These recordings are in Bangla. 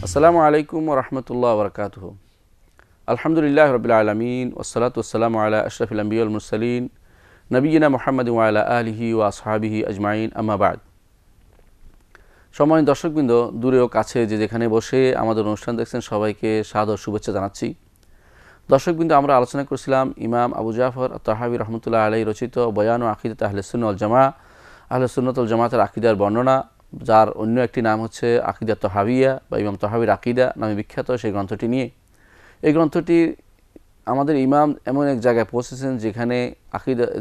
আসসালামু আলাইকুম ওয়া রাহমাতুল্লাহি ওয়া বারাকাতুহু। আলহামদুলিল্লাহি রাব্বিল আলামিন ওয়াসসালাতু ওয়াসসালামু আলা আশরাফিল আমবিয়া ওয়াল মুরসালিন নবিয়িনা মুহাম্মাদিন ওয়া আলা আলিহি ওয়া আসহাবিহি আজমাইন, আম্মা বা'দ। সম্মানিত দর্শকবৃন্দ, দূরে ও কাছে যে যেখানে বসে আমাদের অনুষ্ঠান দেখছেন সবাইকে সাদর শুভেচ্ছা জানাচ্ছি। দর্শকবৃন্দ, আমরা আলোচনা করছিলাম ইমাম আবু জাফর আত-তাহাবী রাহমাতুল্লাহি আলাইহি রচিত বয়ান ও আকিদাত আহলে সুন্নাহ ওয়াল জামাআহ, আহলে সুন্নাত ওয়াল জামাতের আকিদার বর্ণনা, যার অন্য একটি নাম হচ্ছে আকিদা তাহাবিয়া বা ইমাম তাহাবীর আকিদা নামে বিখ্যাত। সেই গ্রন্থটি নিয়ে, এই গ্রন্থটি আমাদের ইমাম এমন এক জায়গায় পৌঁছেছেন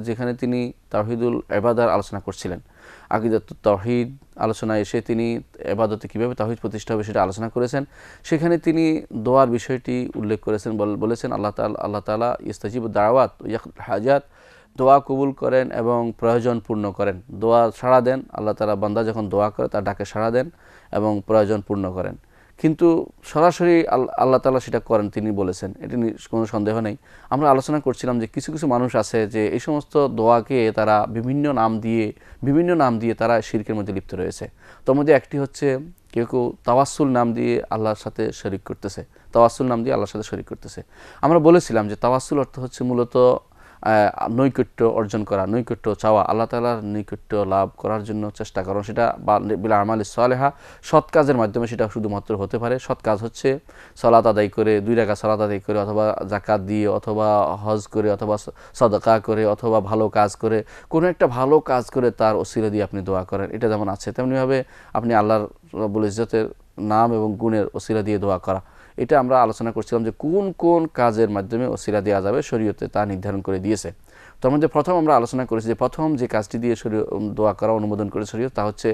যেখানে তিনি তাওহীদুল ইবাদার আলোচনা করছিলেন। আকিদাতুত তাওহীদ আলোচনায় এসে তিনি ইবাদতে কীভাবে তাওহীদ প্রতিষ্ঠা হবে সেটা আলোচনা করেছেন। সেখানে তিনি দোয়ার বিষয়টি উল্লেখ করেছেন, বলেছেন আল্লাহ তাআলা ইস্তাজিবুদ দাওয়াত ওয়া ইয়াকদিল হাজাত, দোয়া কবুল করেন এবং প্রয়োজন পূর্ণ করেন। দোয়া সাড়া দেন, আল্লাহ তাআলা বান্দা যখন দোয়া করে তার ডাকে সাড়া দেন এবং প্রয়োজন পূর্ণ করেন। কিন্তু সরাসরি আল্লাহ তাআলা সেটা করেন, তিনি বলেছেন, এটি কোনো সন্দেহ নেই। আমরা আলোচনা করছিলাম যে কিছু কিছু মানুষ আছে যে এই সমস্ত দোয়াকে তারা বিভিন্ন নাম দিয়ে তারা শিরকের মধ্যে লিপ্ত রয়েছে। তার মধ্যে একটি হচ্ছে কেউ কেউ তাওয়াসসুল নাম দিয়ে আল্লাহর সাথে শরীক করতেছে। আমরা বলেছিলাম যে তাওয়াসসুল অর্থ হচ্ছে মূলত নৈকট্য অর্জন করা, নৈকট্য চাওয়া, আল্লাহ তাআলার নৈকট্য লাভ করার জন্য চেষ্টা করা। সেটা বিল আমালিস সালেহা, সৎ কাজের মাধ্যমে সেটা শুধুমাত্র হতে পারে। সৎ কাজ হচ্ছে সালাত আদায় করে, 2 রাকাত সালাত আদায় করে, অথবা যাকাত দিয়ে, অথবা হজ করে, অথবা সাদাকা করে, অথবা ভালো কাজ করে, কোনো একটা ভালো কাজ করে তার ওসিলা দিয়ে আপনি দোয়া করেন। এটা যেমন আছে, তেমনিভাবে আপনি আল্লাহর রাব্বুল ইজ্জতের নাম এবং গুণের ওসিলা দিয়ে দোয়া করা। এটা আমরা আলোচনা করছিলাম যে কোন কোন কাজের মাধ্যমে ওসিলা দেওয়া যাবে, শরীয়তে তা নির্ধারণ করে দিয়েছে। তার মধ্যে প্রথম আমরা আলোচনা করেছি যে প্রথম যে কাজটি দিয়ে দোয়া করা অনুমোদন করে শরীয়ত, তা হচ্ছে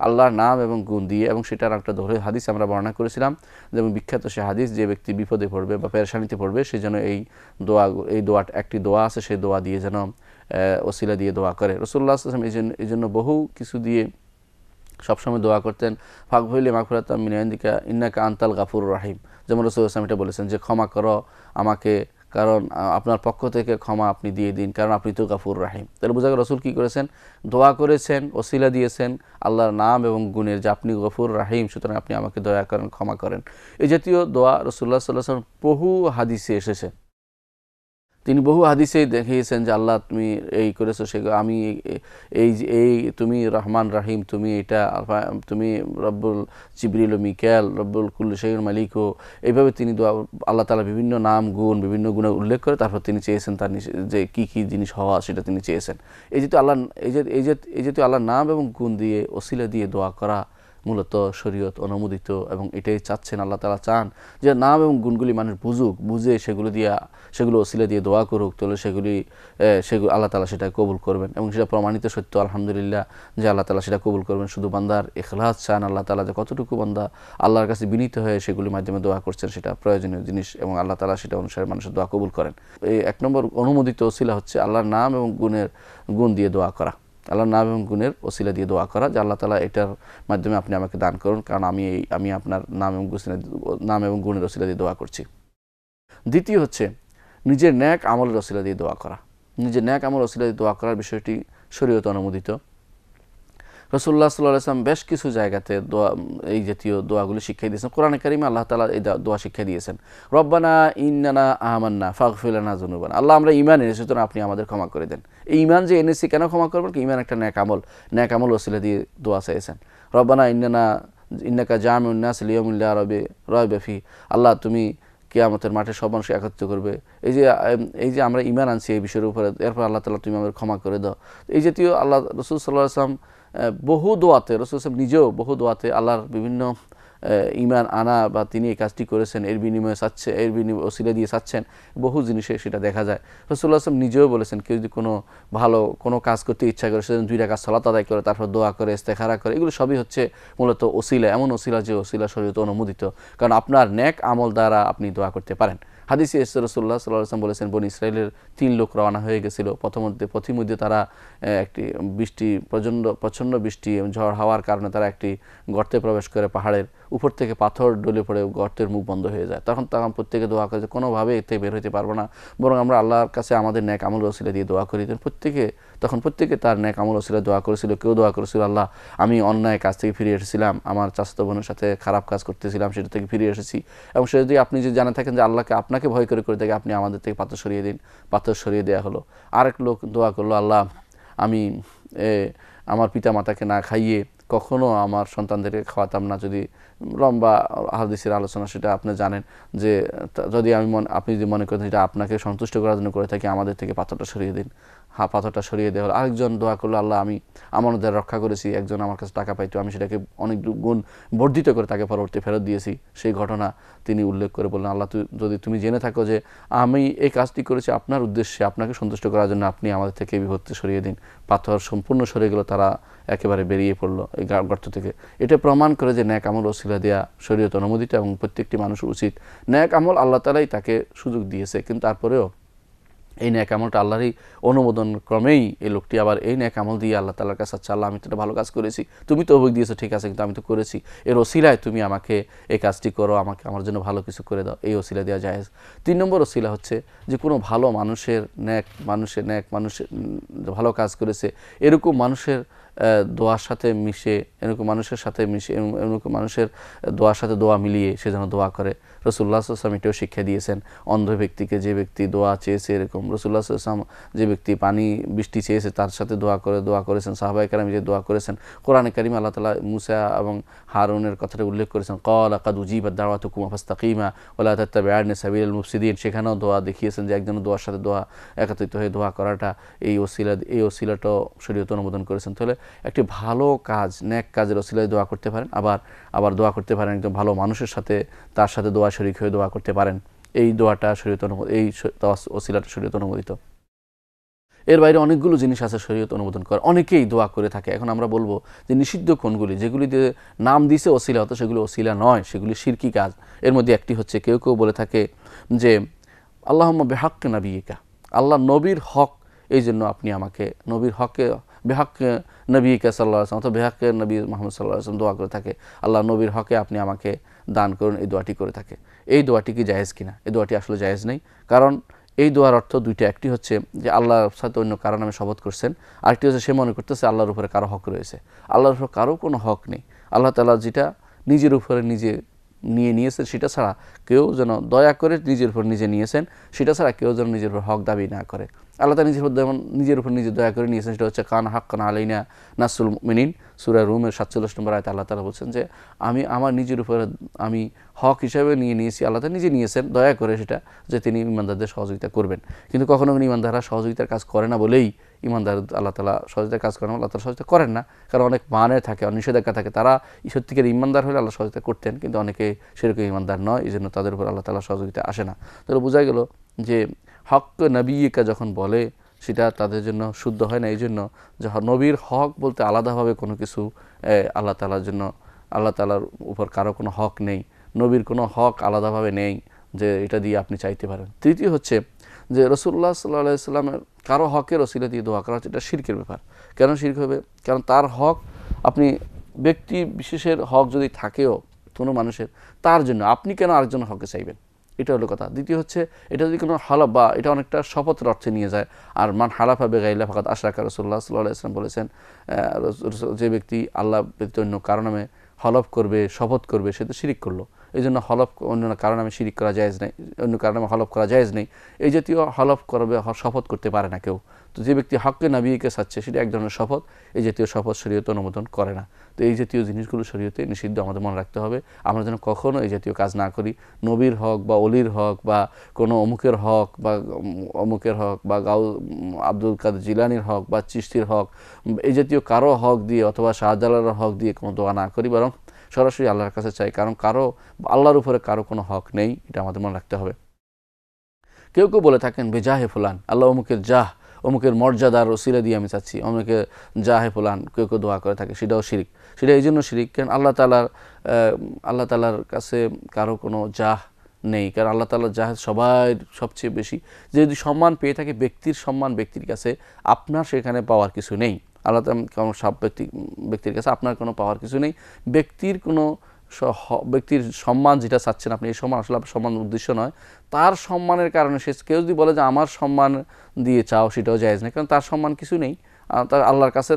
আল্লাহর নাম এবং গুণ দিয়ে। এবং সেটার একটা হাদিস আমরা বর্ণনা করেছিলাম, যেমন বিখ্যাত সে হাদিস, যে ব্যক্তি বিপদে পড়বে বা পেরেশানিতে পড়বে সে যেন এই একটি দোয়া আছে, সেই দোয়া দিয়ে যেন ওসিলা দিয়ে দোয়া করে। রাসূলুল্লাহ সাল্লাল্লাহু আলাইহি ওয়াসাল্লাম এই জন্য বহু কিছু দিয়ে সবসময় দোয়া করতেন। ফাগফিরলি মাগফিরাতাম মিন ইনদিকা ইন্নাকা আনতাল গাফুরুর রাহিম। যেমন রাসূলুল্লাহ সাল্লাল্লাহু আলাইহি ওয়াসাল্লাম এটা বলেছেন যে ক্ষমা করো আমাকে, কারণ আপনার পক্ষ থেকে ক্ষমা আপনি দিয়ে দিন, কারণ আপনি তো গাফুর রাহিম। তাহলে বোঝা গেল রাসূল কী করেছেন? দোয়া করেছেন, ওসিলা দিয়েছেন আল্লাহর নাম এবং গুণের, যে আপনি গফুর রাহিম, সুতরাং আপনি আমাকে দয়া করেন, ক্ষমা করেন। এই জাতীয় দোয়া রাসূলুল্লাহ সাল্লাল্লাহু আলাইহি ওয়াসাল্লাম বহু হাদিসে এসেছে। তিনি বহু হাদিসেই দেখিয়েছেন যে আল্লাহ তুমি এই করেছো, আমি এই তুমি রহমান রাহিম, তুমি এটা, তুমি রব্বুল জিবরিল ও মিকাল, রব্বুল কুল্লি শাইইন মালিকও। এইভাবে তিনি আল্লাহ তাআলা বিভিন্ন নাম গুণ, বিভিন্ন গুণের উল্লেখ করে তারপর তিনি চেয়েছেন তার যে কী কী জিনিস হওয়া সেটা তিনি চেয়েছেন। এই যেহেতু আল্লাহর নাম এবং গুণ দিয়ে ওসিলা দিয়ে দোয়া করা মূলত শরীয়ত অনুমোদিত, এবং এটাই চাচ্ছেন আল্লাহ তাআলা, চান যে নাম এবং গুণগুলি মানুষ বুঝে সেগুলো ওসিলা দিয়ে দোয়া করুক, তাহলে সেগুলো আল্লাহ তাআলা সেটা কবুল করবেন। এবং সেটা প্রমাণিত সত্য আলহামদুলিল্লাহ যে আল্লাহ তাআলা সেটা কবুল করবেন। শুধু বান্দার ইখলাস চান আল্লাহ তাআলা, যে কতটুকু বান্দা আল্লাহর কাছে বিনীত হয়ে সেগুলির মাধ্যমে দোয়া করছেন, সেটা প্রয়োজনীয় জিনিস, এবং আল্লাহ তাআলা সেটা অনুসারে মানুষের দোয়া কবুল করেন। এই 1 নম্বর অনুমোদিত ওসিলা হচ্ছে আল্লাহর নাম এবং গুণ দিয়ে দোয়া করা, আল্লাহর নাম এবং গুণের ওসিলা দিয়ে দোয়া করা, যে আল্লাহ তাআলা এটার মাধ্যমে আপনি আমাকে দান করুন, কারণ আমি আপনার নাম এবং গুণের ওসিলা দিয়ে দোয়া করছি। দ্বিতীয় হচ্ছে নিজের নেক আমলের ওসিলা দিয়ে দোয়া করা। নিজের নেক আমল ওসিলা দিয়ে দোয়া করার বিষয়টি শরীয়ত অনুমোদিত। রাসূলুল্লাহ সাল্লাল্লাহু আলাইহি ওয়াসাল্লাম বেশ কিছু জায়গাতে এই জাতীয় দোয়াগুলি শিক্ষা দিয়েছেন। কোরআনে কারিমে আল্লাহ তাআলা এই দোয়া শিক্ষা দিয়েছেন, রব্বানা ইন্নানা আমান্না ফাগফির লানা যুনুবানা। আল্লাহ, আমরা ঈমান এনেছি, সুতরাং আপনি আমাদের ক্ষমা করে দেন। এই ঈমান যে এনেছি, কেন ক্ষমা করবেন? কি ঈমান একটা নেক আমল ওসিলা দিয়ে দোয়া চেয়েছেন। রব্বানা ইন্নাকা জামিউন নাস লিয়াউমিন লা রাইবা ফিহি। আল্লাহ, তুমি কিয়ামতের মাঠে সব মানুষকে একত্রিত করবে। এই যে আমরা ঈমান আনছি এই বিষয়ের উপরে, এরপর আল্লাহ তাআলা তুমি আমাদের ক্ষমা করে দাও। এই জাতীয় আল্লাহ রাসূল সাল্লাল্লাহু আলাইহি ওয়াসাল্লাম বহু দোয়াতে, রাসূল সাল্লাল্লাহু আলাইহি ওয়াসাল্লাম নিজেও বহু দোয়াতে আল্লাহর বিভিন্ন ঈমান আনা বা তিনি এই কাজটি করেছেন এর বিনিময়ে ওসিলা দিয়ে চাচ্ছেন, বহু জিনিসে সেটা দেখা যায়। রাসূলুল্লাহ সাল্লাল্লাহু আলাইহি ওয়াসাল্লাম নিজেও বলেছেন, কেউ যদি কোনো কাজ করতে ইচ্ছা করে, সেজন্য 2 রাকাত সালাত আদায় করে, তারপর দোয়া করে, ইস্তেখারা করে, এগুলো সবই হচ্ছে মূলত ওসিলা, এমন ওসিলা যে ওসিলা শরীয়তে অনুমোদিত, কারণ আপনার নেক আমল দ্বারা আপনি দোয়া করতে পারেন। হাদিসে এসেছে রাসূলুল্লাহ সাল্লাল্লাহু আলাইহি ওয়াসাল্লাম বলেছেন, বনী ইসরাইলের 3 লোক রওনা হয়ে গেছিল। পথিমধ্যে তারা প্রচণ্ড বৃষ্টি ঝড় হাওয়ার কারণে তারা একটি গর্তে প্রবেশ করে, পাহাড়ের উপর থেকে পাথর ডলে পড়ে গর্তের মুখ বন্ধ হয়ে যায়, তখন প্রত্যেকে দোয়া করে যে কোনোভাবে এতে বের হতে পারবো না, বরং আমরা আল্লাহর কাছে আমাদের নেক আমল ওসিলা দিয়ে দোয়া করি। প্রত্যেকে তার নেক আমল ওসিলা দোয়া করেছিল। কেউ দোয়া করেছিল, আল্লাহ আমি অন্যায় কাজ থেকে ফিরে এসেছিলাম, আমার চাচাতো বোনের সাথে খারাপ কাজ করতেছিলাম, সেটা থেকে ফিরে এসেছি। এবং সে যদি আপনি যদি জানা থাকেন যে আল্লাহকে আপনাকে ভয় করে থাকে, আপনি আমাদের থেকে পাথর সরিয়ে দিন, পাথর সরিয়ে দেওয়া হলো। আরেক লোক দোয়া করলো, আল্লাহ আমি আমার পিতা মাতাকে না খাইয়ে কখনো আমার সন্তানদেরকে খাওয়াতাম না। যদি লম্বা হাদিসের আলোচনা, সেটা আপনি জানেন যে যদি আপনি যদি মনে করেন এটা আপনাকে সন্তুষ্ট করার জন্য করে থাকি, আমাদের থেকে পাথরটা সরিয়ে দিন। পাথরটা সরিয়ে দেওয়া হলো। আরেকজন দোয়া করলো, আল্লাহ আমি আমানতদার রক্ষা করেছি, একজন আমার কাছে টাকা পাইতো, আমি সেটাকে অনেক গুণ বর্ধিত করে তাকে পরবর্তী ফেরত দিয়েছি। সেই ঘটনা তিনি উল্লেখ করে বললেন, আল্লাহ যদি তুমি জেনে থাকো যে আমি এই কাজটি করেছি আপনার উদ্দেশ্যে, আপনাকে সন্তুষ্ট করার জন্য, আপনি আমাদের থেকে এই বিপত্তি সরিয়ে দিন। পাথর সম্পূর্ণ সরে গেল, তারা একেবারে বেরিয়ে পড়লো এই গর্ত থেকে। এটা প্রমাণ করে যে ন্যাক আমল ওসিলা দেওয়া শরীয়ত অনুমোদিত এবং প্রত্যেকটি মানুষের উচিত। ন্যাক আমল আল্লাহ তাআলাই তাকে সুযোগ দিয়েছে, কিন্তু তারপরেও এই ন্যাক আমলটা আল্লাহরই অনুমোদন ক্রমেই এই লোকটি আবার এই ন্যাক আমল দিয়ে আল্লাহ তাআলার কাছে, আচ্ছা আল্লাহ আমি তো একটা ভালো কাজ করেছি, তুমি তো অভিযোগ দিয়েছো ঠিক আছে, কিন্তু আমি তো করেছি, এর ওসিলায় তুমি আমাকে এই কাজটি করো, আমার জন্য ভালো কিছু করে দাও, এই ওসিলা দেওয়া জায়েজ। 3 নম্বর ওসিলা হচ্ছে যে কোনো ভালো মানুষের ভালো কাজ করেছে এরকম মানুষের দোয়ার সাথে মিশে, এরকম মানুষের দোয়ার সাথে দোয়া মিলিয়ে সে যেন দোয়া করে। রাসূলুল্লাহ সাল্লাল্লাহু আলাইহি ওয়াসাল্লাম এটাও শিক্ষা দিয়েছেন অন্ধ ব্যক্তিকে, যে ব্যক্তি দোয়া চেয়েছে এরকম, রাসূলুল্লাহ সাল্লাল্লাহু আলাইহি ওয়াসাল্লাম যে ব্যক্তি বৃষ্টি চেয়েছে তার সাথে দোয়া করেছেন, সাহাবায়ে কেরাম যে দোয়া করেছেন। কোরআনে কারিমে আল্লাহ তাআলা মুসা এবং হারুনের কথাটা উল্লেখ করেছেন, ক্বালা কাদ উজিবাত দাওয়াতুকুমা ফাস্তাকিমা ওয়ালা তাত্তাবিআনি সাবিলাল মুফসিদিন। সেখানেও দোয়া দেখিয়েছেন যে একজন দোয়ার সাথে দোয়া একত্রিত হয়ে দোয়া করাটা, এই ওসিলাটাও শরীয়ত অনুমোদন করেছেন। তাহলে একটি ভালো কাজ, নেক কাজের ওসিলায় দোয়া করতে পারেন, আবার দোয়া করতে পারেন একদম ভালো মানুষের সাথে, তার সাথে দোয়া শরীক হয়ে দোয়া করতে পারেন। এই দোয়াটা শরীয়ত এই ওসিলাটা শরীয়ত অনুমোদিত। এর বাইরে অনেকগুলো জিনিস আছে শরীয়ত অনুমোদন করে, অনেকেই দোয়া করে থাকে। এখন আমরা বলবো যে নিষিদ্ধ কোনগুলি, যেগুলিতে নাম দিছে ওসিলা, হতো সেগুলি ওসিলা নয়, সেগুলি শিরকি কাজ। এর মধ্যে একটি হচ্ছে, কেউ বলে থাকে যে আল্লাহুম্মা বিহাক্কি নাবিয়িকা, আল্লাহ নবীর হক, এই জন্য আপনি আমাকে নবীর হকে, বিহাক্কি নবিয়িকা সাল্লাল্লাহু আলাইহি ওয়াসাল্লাম অথবা বিহাক্কি নবী মুহাম্মদ সাল্লাল্লাহু আলাইহি ওয়াসাল্লাম দোয়া করে থাকে, আল্লাহ নবীর হকে আপনি আমাকে দান করুন, এই দোয়াটি করে থাকে। এই দোয়াটি কি জায়েজ কিনা? এই দোয়াটি আসলে জায়েজ নেই। কারণ এই দোয়ার অর্থ দুইটা, একটি হচ্ছে যে আল্লাহর সাথে অন্য কারো নামে শপথ করছেন, আরেকটি হচ্ছে সে মনে করতেছে আল্লাহর উপরে কারো হক রয়েছে। আল্লাহর উপর কারো কোনো হক নেই। আল্লাহ তাআলা যেটা নিজের উপরে নিজে নিয়েছেন, সেটা ছাড়া কেউ যেন দয়া করে নিজের উপর নিজে নিয়েছেন, সেটা ছাড়া কেউ যেন নিজের উপর হক দাবি না করে। আল্লাহ তাআলা নিজের উপর নিজে দয়া করে নিয়েছেন, সেটা হচ্ছে কান হাক্কান আলাইনা নাসরুল মুমিনিন, সূরা রুমের 47 নম্বর আয়াতে আল্লাহ তাআলা বলছেন যে আমি আমার নিজের উপরে আমি হক হিসাবে নিয়েছি, আল্লাহ তাআলা নিজে নিয়েছেন দয়া করে, সেটা যে তিনি ইমানদারদের সহযোগিতা করবেন। কিন্তু কখনো ইমানদাররা সহযোগিতার কাজ করে না বলেই ইমানদার আল্লাহ তাআলা সহযোগিতার কাজ করেন, আল্লাহ তাআলা সহযোগিতা করেন না, কারণ অনেক মানের থাকে, নিষেধাজ্ঞা থাকে। তারা সত্যিকার ইমানদার হলে আল্লাহ সহযোগিতা করতেন, কিন্তু অনেকে সেরকম ইমানদার নয়, এই জন্য তাদের উপর আল্লাহ তাআলা সহযোগিতা আসে না। তাহলে বোঝা গেল যে হক নবিয়িকা যখন বলে সেটা তাদের জন্য শুদ্ধ হয় না। এই জন্য যে নবীর হক বলতে আলাদাভাবে কোনো কিছু আল্লাহ তাআলার উপর কারো কোনো হক নেই, নবীর কোনো হক আলাদাভাবে নেই যে এটা দিয়ে আপনি চাইতে পারেন। তৃতীয় হচ্ছে যে রাসূলুল্লাহ সাল্লাল্লাহু আলাইহি ওয়াসাল্লামের কারো হকের ওসিলা দিয়ে দোয়া করা হচ্ছে, এটা শিরকের ব্যাপার। কেন শিরক হবে? কারণ তার হক, আপনি ব্যক্তি বিশেষের হক যদি থাকেও কোনো মানুষের, তার জন্য আপনি কেন আরেকজনের হকে চাইবেন? এটা হলো কথা। দ্বিতীয় হচ্ছে, এটা যদি কোনো হালাফ বা এটা অনেকটা শপথের অর্থে নিয়ে যায়। আর মান হালাফা বিগাইরিল্লাহ ফাকাদ আশরাকা, রাসূলুল্লাহ সাল্লাল্লাহু আলাইহি ওয়াসাল্লাম বলেছেন, যে ব্যক্তি আল্লাহ ব্যতীত অন্য কারো নামে হলফ করবে, শপথ করবে, সে তো শিরিক করলো। এই জন্য হলফ অন্য কারো নামে শিরিক করা জায়েজ নেই, অন্য কারো নামে হলফ করা জায়েজ নেই। এই জাতীয় হলফ করবে, শপথ করতে পারে না কেউ। তো যে ব্যক্তি হককে নবীকে চাচ্ছে, সেটা এক ধরনের শপথ, এই জাতীয় শপথ শরীয়তে অনুমোদন করে না। তো এই জাতীয় জিনিসগুলো শরীয়তে নিষিদ্ধ, আমাদের মনে রাখতে হবে। আমরা যেন কখনো এই জাতীয় কাজ না করি। নবীর হক বা অলির হক বা কোনো অমুকের হক বা আব্দুল কাদের জিলানির হক বা চিশতির হক, এই জাতীয় কারো হক দিয়ে অথবা শাহজালালের হক দিয়ে কোনো দোয়া না করি, বরং সরাসরি আল্লাহর কাছে চাই। কারণ আল্লাহর উপরে কারো কোনো হক নেই, এটা আমাদের মনে রাখতে হবে। কেউ বলে থাকেন বেজাহে ফুলান, আল্লাহ অমুকের মর্যাদার ওসিলা দিয়ে আমি চাচ্ছি, অমুকের জাহে ফুলান, কেউ দোয়া করে থাকে, সেটাও শিরিক। সেটা এই জন্য শিরিক কারণ আল্লাহ তাআলার কাছে কারো কোনো জাহ নেই। কারণ আল্লাহ তাআলার জাহ সবচেয়ে বেশি। যদি সম্মান পেয়ে থাকে ব্যক্তির সম্মান, ব্যক্তির কাছে আপনার সেখানে পাওয়ার কিছু নেই। আল্লাহ তাআলা সব ব্যক্তির কাছে আপনার কোনো পাওয়ার কিছু নেই। ব্যক্তির কোনো ব্যক্তির সম্মান যেটা চাচ্ছেন আপনি, এই সম্মান আসলে আপনার সম্মান উদ্দেশ্য নয়, তার সম্মানের কারণে সে কেউ যদি বলে যে আমার সম্মান দিয়ে চাও, সেটাও জায়েজ নেই, কারণ তার সম্মান কিছু নেই। তার আল্লাহর কাছে,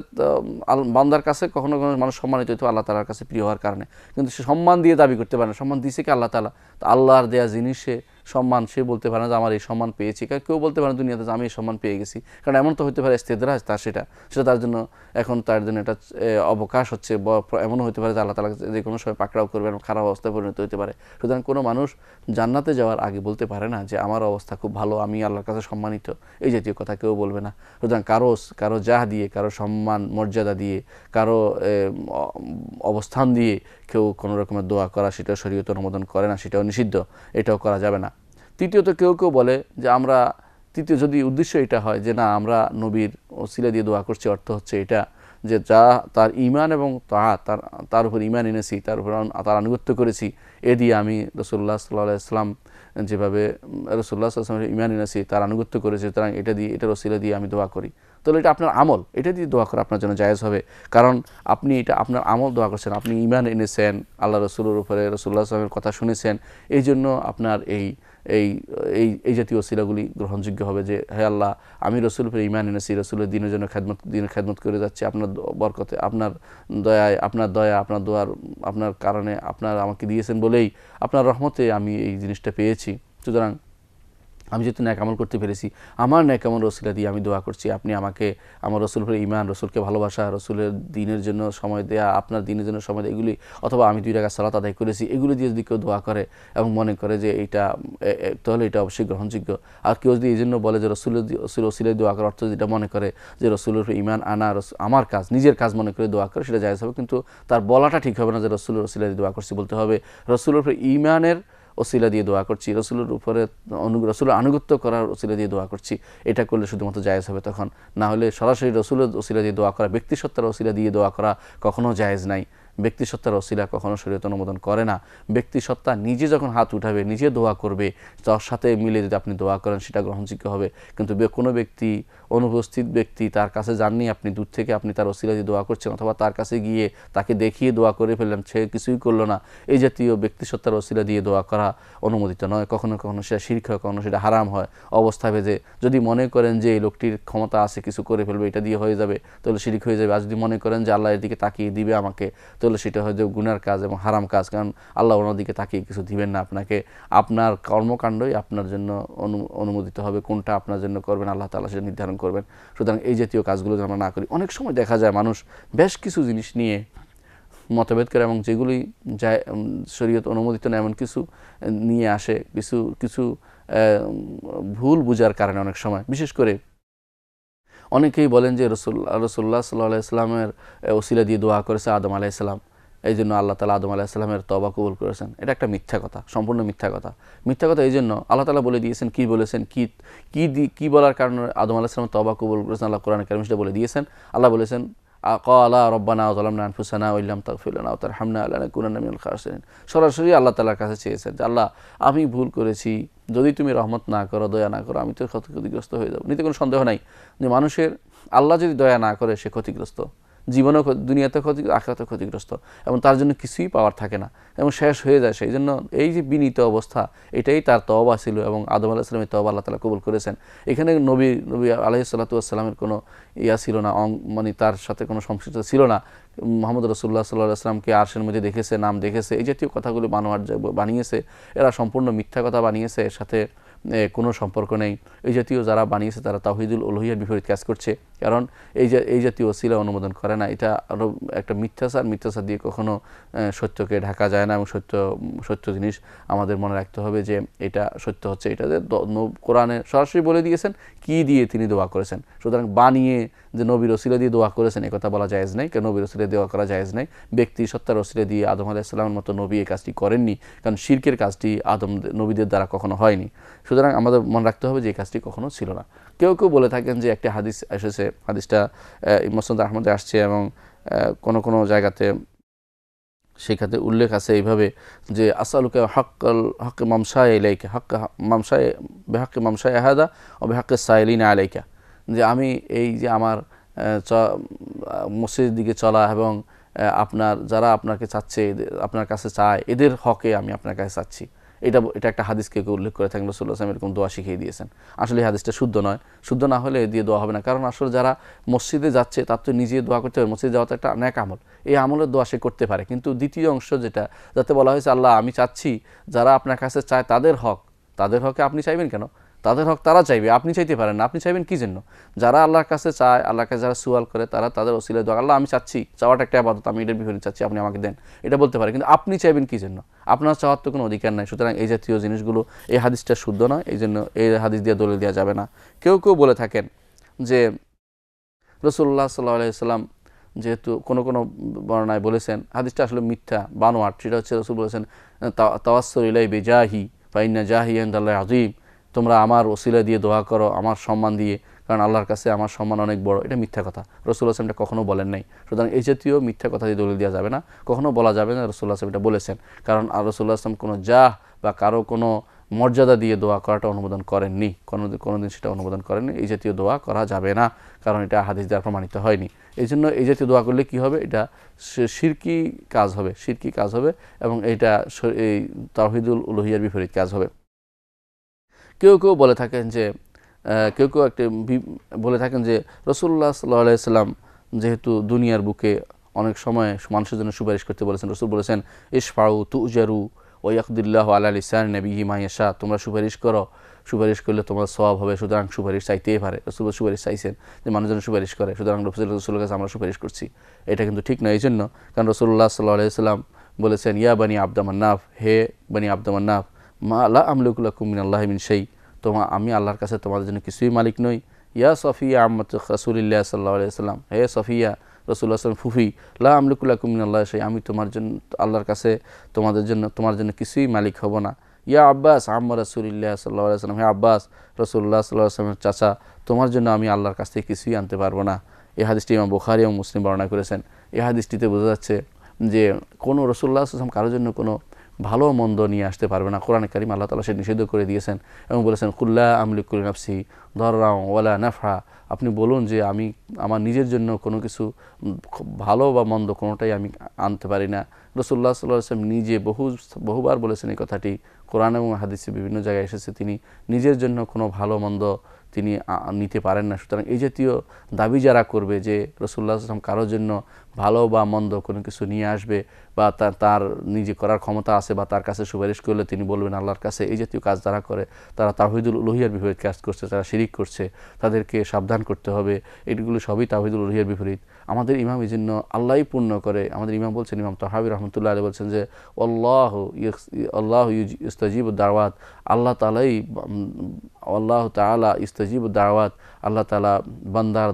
বান্দার কাছে কখনো কখনো মানুষ সম্মানিত হইতো আল্লাহ তাআলার কাছে প্রিয় হওয়ার কারণে, কিন্তু সে সম্মান দিয়ে দাবি করতে পারে না। সম্মান দিয়েছে কি আল্লাহ তাআলা, তো আল্লাহর দেয়া জিনিসে সম্মান সে বলতে পারে না যে আমার এই সম্মান পেয়েছি। কারণ কেউ বলতে পারে না দুনিয়াতে যে আমি এই সম্মান পেয়ে গেছি, কারণ এমন তো হতে পারে ইস্তেদরাজ তার, সেটা তার জন্য এখন তার জন্য এটা অবকাশ হচ্ছে, এমনও হতে পারে যে আল্লাহ তাআলা যে কোনো সময় পাকড়াও করবেন, খারাপ অবস্থায় পরিণত হতে পারে। সুতরাং কোনো মানুষ জান্নাতে যাওয়ার আগে বলতে পারে না যে আমার অবস্থা খুব ভালো, আমি আল্লাহর কাছে সম্মানিত, এই জাতীয় কথা কেউ বলবে না। সুতরাং কারো জাহ দিয়ে, কারো সম্মান মর্যাদা দিয়ে, কারো অবস্থান দিয়ে কেউ কোনো রকমের দোয়া করা, সেটা শরীয়ত অনুমোদন করে না, সেটাও নিষিদ্ধ, এটাও করা যাবে না। তৃতীয়ত কেউ বলে যে আমরা, তৃতীয় যদি উদ্দেশ্য এটা হয় যে না আমরা নবীর ওসিলা দিয়ে দোয়া করছি, অর্থ হচ্ছে এটা যে যা তার ঈমান এবং তার উপর ঈমান এনেছি, তার উপর তার আনুগত্য করেছি, এ দিয়ে আমি রাসূলুল্লাহ সাল্লাল্লাহু আলাইহি ওয়াসাল্লাম যেভাবে রাসূলুল্লাহ সাল্লাল্লাহু আলাইহি ওয়াসাল্লামের ঈমান এনেছি, তার আনুগত্য করেছি, সুতরাং এটা দিয়ে, এটার ওসিলা দিয়ে আমি দোয়া করি, তাহলে এটা আপনার আমল, এটা দিয়ে দোয়া করা আপনার জন্য জায়েজ হবে। কারণ আপনি এটা আপনার আমল দোয়া করছেন, আপনি ঈমান এনেছেন, আল্লাহ রসুলের উপরে রাসূলুল্লাহ সাল্লাল্লাহু আলাইহি ওয়াসাল্লামের কথা শুনেছেন, এই জন্য আপনার এই এই এই জাতীয় ওসিলাগুলি গ্রহণযোগ্য হবে যে হে আল্লাহ, আমি রসুলের উপরে ঈমান এনেছি, রসুলের দিনের জন্য দিনের খেদমত করে যাচ্ছি, আপনার বরকতে, আপনার দয়ায়, আপনার দয়া, আপনার দোয়ার, আপনার কারণে, আপনার আমাকে দিয়েছেন বলেই, আপনার রহমতে আমি এই জিনিসটা পেয়েছি। সুতরাং আমি যেহেতু ন্যাক আমল করতে পেরেছি, আমার ন্যাক আমল ওসিলা দিয়ে আমি দোয়া করছি, আপনি আমাকে আমার রসুল উপরে ঈমান, রসুলকে ভালোবাসা, রসুলের দিনের জন্য সময় দেয়া, আপনার দিনের জন্য সময় দেয়া, এগুলি, অথবা আমি 2 রাকাত সালাত আদায় করেছি, এগুলি দিয়ে যদি কেউ দোয়া করে এবং মনে করে যে এইটা, তাহলে এটা অবশ্যই গ্রহণযোগ্য। আর কেউ যদি এই জন্য বলে যে রসুল ওসিলায় দোয়া করার অর্থ যেটা মনে করে যে রসুলের উপরে ঈমান আনা আমার কাজ, নিজের কাজ মনে করে দোয়া করে, সেটা জায়েজ হবে, কিন্তু তার বলাটা ঠিক হবে না যে রসুলের ওসিলায় দোয়া করছি, বলতে হবে রসুলের উপরে ঈমানের ওসিলা দিয়ে দোয়া করছি, রসুলের উপরে রসুলের আনুগত্য করার ওসিলা দিয়ে দোয়া করছি, এটা করলে শুধুমাত্র জায়েজ হবে তখন। না হলে সরাসরি রসুলের ওসিলা দিয়ে দোয়া করা, ব্যক্তিসত্তার ওসিলা দিয়ে দোয়া করা কখনো জায়েজ নাই। ব্যক্তিসত্তার ওসিলা কখনো শরীয়ত অনুমোদন করে না। ব্যক্তিসত্তা নিজে যখন হাত উঠাবে, নিজে দোয়া করবে, তার সাথে মিলে যদি আপনি দোয়া করেন, সেটা গ্রহণযোগ্য হবে। কিন্তু কোনো ব্যক্তি, অনুপস্থিত ব্যক্তি, তার কাছে যাননি আপনি, দূর থেকে আপনি তার ওসিলা দিয়ে দোয়া করছেন, অথবা তার কাছে গিয়ে তাকে দেখিয়ে দোয়া করে ফেললেন, সে কিছুই করলো না, এই জাতীয় ব্যক্তিসত্তার ওসিলা দিয়ে দোয়া করা অনুমোদিত নয়। কখনো কখনো সেটা শিরক হয়, কখনো সেটা হারাম হয় অবস্থা ভেদে। যদি মনে করেন যে এই লোকটির ক্ষমতা আছে, কিছু করে ফেলবে, এটা দিয়ে হয়ে যাবে, তাহলে শিরক হয়ে যাবে। আর যদি মনে করেন যে আল্লাহ এর দিকে তাকিয়ে দিবে আমাকে, তাহলে সেটা হয়ে যাবে গুনার কাজ এবং হারাম কাজ, কারণ আল্লাহ ওনার দিকে তাকিয়ে কিছু দিবেন না আপনাকে। আপনার কর্মকাণ্ডই আপনার জন্য অনুমোদিত হবে, কোনটা আপনার জন্য করবেন আল্লাহ তাআলা সেটা নির্ধারণ করবেন। সুতরাং এই জাতীয় কাজগুলো যেন আমরা না করি। অনেক সময় দেখা যায় মানুষ বেশ কিছু জিনিস নিয়ে মতভেদ করে, এবং যেগুলি যায় শরীয়ত অনুমোদিত না এমন কিছু নিয়ে আসে, কিছু ভুল বুঝার কারণে অনেক সময়, বিশেষ করে অনেকেই বলেন যে রাসূলুল্লাহ সাল্লাল্লাহু আলাইহি ওয়াসাল্লামের ওসিলা দিয়ে দোয়া করেছে আদম আলাইহিস সালাম, এই জন্য আল্লাহ তাআলা আদম আলাইহিস সালামের তওবা কবুল করেছেন। এটা একটা মিথ্যা কথা, সম্পূর্ণ মিথ্যা কথা। মিথ্যা কথা এই জন্য আল্লাহ তাআলা বলে দিয়েছেন, কি বলেছেন, কি বলার কারণে আদম আলাইহিস সালাম তওবা কবুল করেছেন, আল্লাহ কোরআনে কারীমে সেটা বলে দিয়েছেন। আল্লাহ বলেছেন ক্বালা রব্বানা যালামনা আনফুসানা ওয়া ইল্লাম তাগফির লানা ওয়া তারহামনা লানাকুনান্না মিনাল খাসিরিন। সরাসরি আল্লাহ তাআলার কাছে চেয়েছেন যে আল্লাহ, আমি ভুল করেছি, যদি তুমি রহমত না করো, দয়া না করো, আমি তো ক্ষতিগ্রস্ত হয়ে যাব। নিতে কোনো সন্দেহ নাই যে মানুষের, আল্লাহ যদি দয়া না করে সে ক্ষতিগ্রস্ত, জীবনেও, দুনিয়াতে আখিরাতেও ক্ষতিগ্রস্ত, এবং তার জন্য কিছুই পাওয়ার থাকে না এবং শেষ হয়ে যায়। সেই জন্য এই যে বিনীত অবস্থা, এটাই তার তওবা ছিল, এবং আদম আলাইহিস সালামের তওবা আল্লাহ তাআলা কবুল করেছেন। এখানে নবী আলাইহিস সালাতু ওয়াস সালামের কোনো ছিল না, মানে তার সাথে কোনো সংশ্লিষ্ট ছিল না। মুহাম্মদ রাসূলুল্লাহ সাল্লাল্লাহু আলাইহি ওয়াসাল্লামকে আরশের মধ্যে দেখেছে, নাম দেখেছে, এই জাতীয় কথাগুলো বানিয়েছে। এরা সম্পূর্ণ মিথ্যা কথা বানিয়েছে, এর সাথে কোনো সম্পর্ক নেই। এই জাতীয় যারা বানিয়েছে তারা তাওহীদুল উলুহিয়ার বিপরীত কাজ করছে, কারণ এই জাতীয় ওসিলা অনুমোদন করে না। এটা আরও একটা মিথ্যাচার দিয়ে কখনো সত্যকে ঢাকা যায় না, এবং সত্য জিনিস আমাদের মনে রাখতে হবে যে এটা সত্য হচ্ছে, এটা যে কোরআনে সরাসরি বলে দিয়েছেন কি দিয়ে তিনি দোয়া করেছেন। সুতরাং বানিয়ে যে নবীর ওসিলা দিয়ে দোয়া করেছেন এ কথা বলা জায়েজ নাই, কারণ নবীর ওসিলা দোয়া করা জায়েজ নাই। ব্যক্তি সত্তার ওসিলা দিয়ে আদম আলাইহিস সালামের মতো নবী এই কাজটি করেননি, কারণ শিরকের কাজটি নবীদের দ্বারা কখনো হয়নি। সুতরাং আমাদের মনে রাখতে হবে যে এই কাজটি কখনো ছিল না। কেউ বলে থাকেন যে একটা হাদিস এসেছে, হাদিসটা মুসনাদ আহমদে আসছে, এবং কোনো জায়গাতে সেখানে উল্লেখ আছে এইভাবে যে আসআলুকা হক মামশায়ে ইলাইকা, হক মামশায়ে বিহাক্কি মামশায়ে হাদা ওয়া বিহাক্কি সাইলিনা আলাইকা, যে আমি এই যে আমার মসজিদের দিকে চলা এবং আপনার যারা আপনাকে চাচ্ছে, আপনার কাছে চায়, এদের হকে আমি আপনার কাছে চাচ্ছি। এটা একটা হাদিসকে উল্লেখ করে থাকেন, রাসূলুল্লাহ সাল্লাল্লাহু আলাইহি ওয়াসাল্লাম এরকম দোয়া শিখিয়ে দিয়েছেন। আসলে এই হাদিসটা শুদ্ধ নয়, শুদ্ধ না হলে দিয়ে দোয়া হবে না। কারণ আসলে যারা মসজিদে যাচ্ছে তার তো নিজে দোয়া করতে হবে, মসজিদে যাওয়া তো একটা নেক আমল, এই আমলের দোয়া সে করতে পারে। কিন্তু দ্বিতীয় অংশ যেটা, যাতে বলা হয়েছে আল্লাহ আমি চাচ্ছি যারা আপনার কাছে চায় তাদের হকে আপনি চাইবেন কেন? তাদের হক তারা চাইবে, আপনি চাইতে পারেন না। আপনি চাইবেন কি জন্য? যারা আল্লাহর কাছে চায়, আল্লাহর কাছে যারা সুয়াল করে, তারা তাদের ওসিলায় দোয়া, আল্লাহ আমি চাচ্ছি, চাওয়াটা একটা ইবাদত, আমি এটার বিপরীত চাচ্ছি, আপনি আমাকে দেন, এটা বলতে পারে। কিন্তু আপনি চাইবেন কি জন্য? আপনার চাওয়ার তো কোনো অধিকার নাই। সুতরাং এই জাতীয় জিনিসগুলো, এই হাদিসটা শুদ্ধ নয়, এই জন্য এই হাদিস দিয়ে দলিল দেওয়া যাবে না। কেউ কেউ বলে থাকেন যে রাসূলুল্লাহ সাল্লাল্লাহু আলাইহি ওয়াসাল্লাম যেহেতু কোনো কোনো বর্ণনায় বলেছেন, হাদিসটা আসলে মিথ্যা বানোয়াট। সেটা হচ্ছে রাসূল বলেছেন তাওয়াসসুল ইলাই বিজাহি ফা ইন্না জাহি ইনদাল্লাহি আযীম, তোমরা আমার ওসিলা দিয়ে দোয়া করো, আমার সম্মান দিয়ে, কারণ আল্লাহর কাছে আমার সম্মান অনেক বড়। এটা মিথ্যা কথা, রাসূলুল্লাহ সাল্লাল্লাহু আলাইহি ওয়াসাল্লাম এটা কখনো বলেন নাই। সুতরাং এই জাতীয় মিথ্যা কথা দিয়ে দলিল দেওয়া যাবে না, কখনো বলা যাবে না রাসূলুল্লাহ সাল্লাল্লাহু আলাইহি ওয়াসাল্লাম এটা বলেছেন। কারণ রাসূলুল্লাহ সাল্লাল্লাহু আলাইহি ওয়াসাল্লাম কোনো জাহ বা কারো কোনো মর্যাদা দিয়ে দোয়া করাটা অনুমোদন করেননি, কোনোদিন সেটা অনুমোদন করেননি। এই জাতীয় দোয়া করা যাবে না, কারণ এটা হাদিস দ্বারা প্রমাণিত হয়নি। এই জন্য এই জাতীয় দোয়া করলে কি হবে? এটা শিরকি কাজ হবে, শিরকি কাজ হবে, এবং এটা এই তাওহীদুল উলুহিয়ার বিপরীত কাজ হবে। কেউ কেউ বলে থাকেন যে বলে থাকেন যে রাসূলুল্লাহ সাল্লাল্লাহু আলাইহি ওয়াসাল্লাম যেহেতু দুনিয়ার বুকে অনেক সময় মানুষের জন্য সুপারিশ করতে বলেছেন, রাসূল বলেছেন ইশফাউ তুজারু ওয়া ইয়াকদিল্লাহু আলা লিসান নবিয়্যি মা ইয়াশা, তোমরা সুপারিশ করো, সুপারিশ করলে তোমার সওয়াব হবে। সুতরাং সুপারিশ চাইতেই পারে, রাসূল সুপারিশ চাইছেন যে মানুষজন সুপারিশ করে, সুতরাং রাসূলের কাছে আমরা সুপারিশ করছি। এটা কিন্তু ঠিক নয়। এই জন্য, কারণ রাসূলুল্লাহ সাল্লাল্লাহু আলাইহি ওয়াসাল্লাম বলেছেন ইয়া বানি আবদ মান্নাফ, হে বানি আবদ মান্নাফ, মা লা আমলিকু লাকুম মিনাল্লাহি মিন শাই, আমি আল্লাহর কাছে তোমাদের জন্য কিছুই মালিক নই। ইয়া সফিয়া আম্মাত রাসূলিল্লাহ সাল্লাল্লাহু আলাইহি ওয়াসাল্লাম, হে সফিয়া রাসূলুল্লাহ সাল্লাল্লাহু আলাইহি ওয়াসাল্লাম ফুফি, লা আমলিকু লাকুম মিনাল্লাহি শাই, আমি তোমার জন্য আল্লাহর কাছে তোমার জন্য কিছুই মালিক হব না। ইয়া আব্বাস আম্মা রাসূলিল্লাহ সাল্লাল্লাহু আলাইহি ওয়াসাল্লাম, হে আব্বাস রাসূলুল্লাহ সাল্লাল্লাহু আলাইহি ওয়াসাল্লামের চাচা, তোমার জন্য আমি আল্লাহর কাছ থেকে কিছুই আনতে পারবো না। এই হাদিসটি ইমাম বুখারী এবং মুসলিম বর্ণনা করেছেন। এই হাদিসটিতে বোঝা যাচ্ছে যে কোনো রাসূলুল্লাহ সাল্লাল্লাহু আলাইহি ওয়াসাল্লাম কারোর জন্য কোনো ভালো মন্দ নিয়ে আসতে পারবে না। কোরআনে কারীম আল্লাহ তাআলা সেটা নিষেধ করে দিয়েছেন এবং বলেছেন কুল লা আমলিকু লিনাফসি দাররান ওয়ালা নাফআ, আপনি বলুন যে আমি আমার নিজের জন্য কোনো কিছু ভালো বা মন্দ কোনোটাই আমি আনতে পারি না। রাসূলুল্লাহ সাল্লাল্লাহু আলাইহি ওয়াসাল্লাম নিজে বহুবার বলেছেন এই কথাটি, কোরআন এবং হাদিসে বিভিন্ন জায়গায় এসেছে, তিনি নিজের জন্য কোনো ভালো মন্দ তিনি নিতে পারেন না। সুতরাং এই জাতীয় দাবি যারা করবে যে রাসূলুল্লাহ সাল্লাল্লাহু আলাইহি ওয়াসাল্লাম কারোর জন্য ভালো বা মন্দ কোনো কিছু নিয়ে আসবে বা তার নিজে করার ক্ষমতা আছে বা তার কাছে সুপারিশ করলে তিনি বলবেন আল্লাহর কাছে, এই জাতীয় কাজ যারা করে তারা তাওহীদুল উলুহিয়ার বিপরীত কাজ করছে, তারা শিরিক করছে, তাদেরকে সাবধান করতে হবে। এগুলো সবই তাওহীদুল উলুহিয়ার বিপরীত। আমাদের ইমাম এই জন্য আল্লাহই পূর্ণ করে। আমাদের ইমাম বলছেন, ইমাম তাহাবী রাহমাতুল্লাহ আলাইহি বলছেন যে আল্লাহু ইস্তাজিবুদ দাওয়াত, আল্লাহ তাআলা ইস্তাজিবুদ দাওয়াত, আল্লাহ তাআলা বান্দার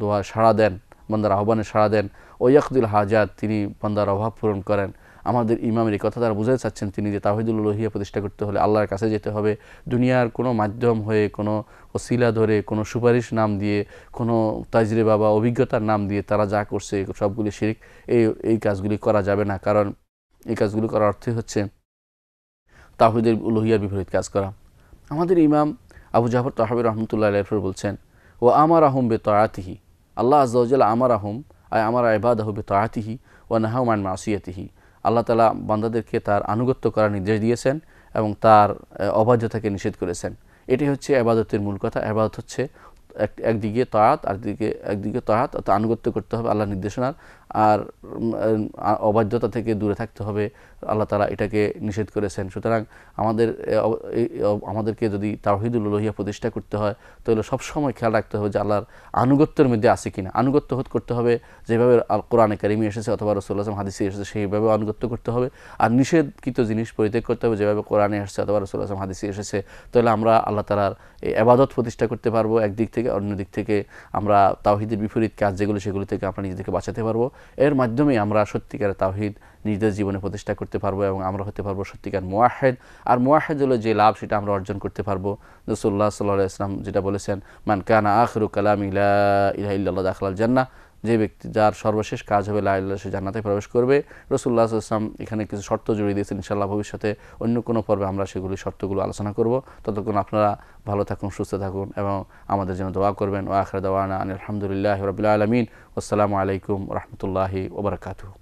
দোয়া সাড়া দেন, বান্দার আহ্বানে সাড়া দেন। ও ইয়াকদিল হাজাত, তিনি বান্দার অভাব পূরণ করেন। আমাদের ইমামের এই কথা তারা বুঝাতে চাচ্ছেন তিনি যে তাওহীদুল উলুহিয়া প্রতিষ্ঠা করতে হলে আল্লাহর কাছে যেতে হবে। দুনিয়ার কোনো মাধ্যম হয়ে, কোনো ওসিলা ধরে, কোনো সুপারিশ নাম দিয়ে, কোনো তাজরিবা বা অভিজ্ঞতার নাম দিয়ে তারা যা করছে সবগুলি শিরক। এই কাজগুলি করা যাবে না, কারণ এই কাজগুলি করার অর্থই হচ্ছে তাওহীদুল উলুহিয়ার বিপরীত কাজ করা। আমাদের ইমাম আবু জাফর তাহাবী রাহমাতুল্লাহি আলাইহি বলছেন ও আমারাহুম বিতাআতিহি, আল্লাহ আযজা ওয়া জাল্লা আমারাহুম আয় আমারা ইবাদাহু বিতাআতিহি ওয়া নাহাউ আন মাসিয়াতিহি, আল্লাহ তাআলা বান্দাদেরকে তার আনুগত্য করার নির্দেশ দিয়েছেন এবং তার অবাধ্যতাকে নিষেধ করেছেন। এটি হচ্ছে ইবাদতের মূল কথা। ইবাদত হচ্ছে একদিকে তাআত, একদিকে তাআত, আনুগত্য করতে হবে আল্লাহর নির্দেশনার, আর অবাধ্যতা থেকে দূরে থাকতে হবে, আল্লাহ তাআলা এটাকে নিষেধ করেছেন। সুতরাং আমাদেরকে যদি তাওহীদুল উলুহিয়া প্রতিষ্ঠা করতে হয় তাহলে সবসময় খেয়াল রাখতে হবে যে আল্লাহর আনুগত্যের মধ্যে আছে কিনা। আনুগত্য করতে হবে যেভাবে কোরআনে কারিমে এসেছে অথবা রাসূলুল্লাহ সাল্লাল্লাহু আলাইহি ওয়াসাল্লাম হাদিসে এসেছে সেইভাবে আনুগত্য করতে হবে, আর নিষেধকৃত জিনিস পরিত্যাগ করতে হবে যেভাবে কোরআনে এসেছে অথবা রাসূলুল্লাহ সাল্লাল্লাহু আলাইহি ওয়াসাল্লাম হাদিসে এসেছে। তাহলে আমরা আল্লাহ তাআলার এই ইবাদত প্রতিষ্ঠা করতে পারবো একদিক থেকে, অন্য দিক থেকে আমরা তাওহীদের বিপরীত কাজ যেগুলো সেগুলো থেকে আমরা নিজেদেরকে বাঁচাতে পারবো। এর মাধ্যমে আমরা সত্যিকারের তাওহীদ নিজেদের জীবনে প্রতিষ্ঠা করতে পারবো এবং আমরা হতে পারবো সত্যিকার মুওয়াহহিদ। আর মুওয়াহহিদ হলো যে লাভ সেটা আমরা অর্জন করতে পারবো। রাসূলুল্লাহ সাল্লাল্লাহু আলাইহি ওয়াসাল্লাম যেটা বলেছেন মান কানা আখিরু কালামি লা ইলাহা ইল্লাল্লাহ দাখালাল জান্নাহ, যে ব্যক্তি যার সর্বশেষ কাজ হবে লা ইলাহা ইল্লাল্লাহ, সে জান্নাতে প্রবেশ করবে। রাসূলুল্লাহ সাল্লাল্লাহু আলাইহি ওয়াসাল্লাম এখানে কিছু শর্ত জুড়ে দিয়েছেন। ইনশাআল্লাহ ভবিষ্যতে অন্য কোনো পর্বে আমরা সেগুলি শর্তগুলো আলোচনা করব। ততক্ষণ আপনারা ভালো থাকুন, সুস্থ থাকুন এবং আমাদের জন্য দোয়া করবেন। ওয়া আখিরু দাওয়ানা আনিল হামদুলিল্লাহি রাব্বিল আলামিন। আসসালামু আলাইকুম ওয়া রাহমাতুল্লাহি ওয়া বারাকাতুহু।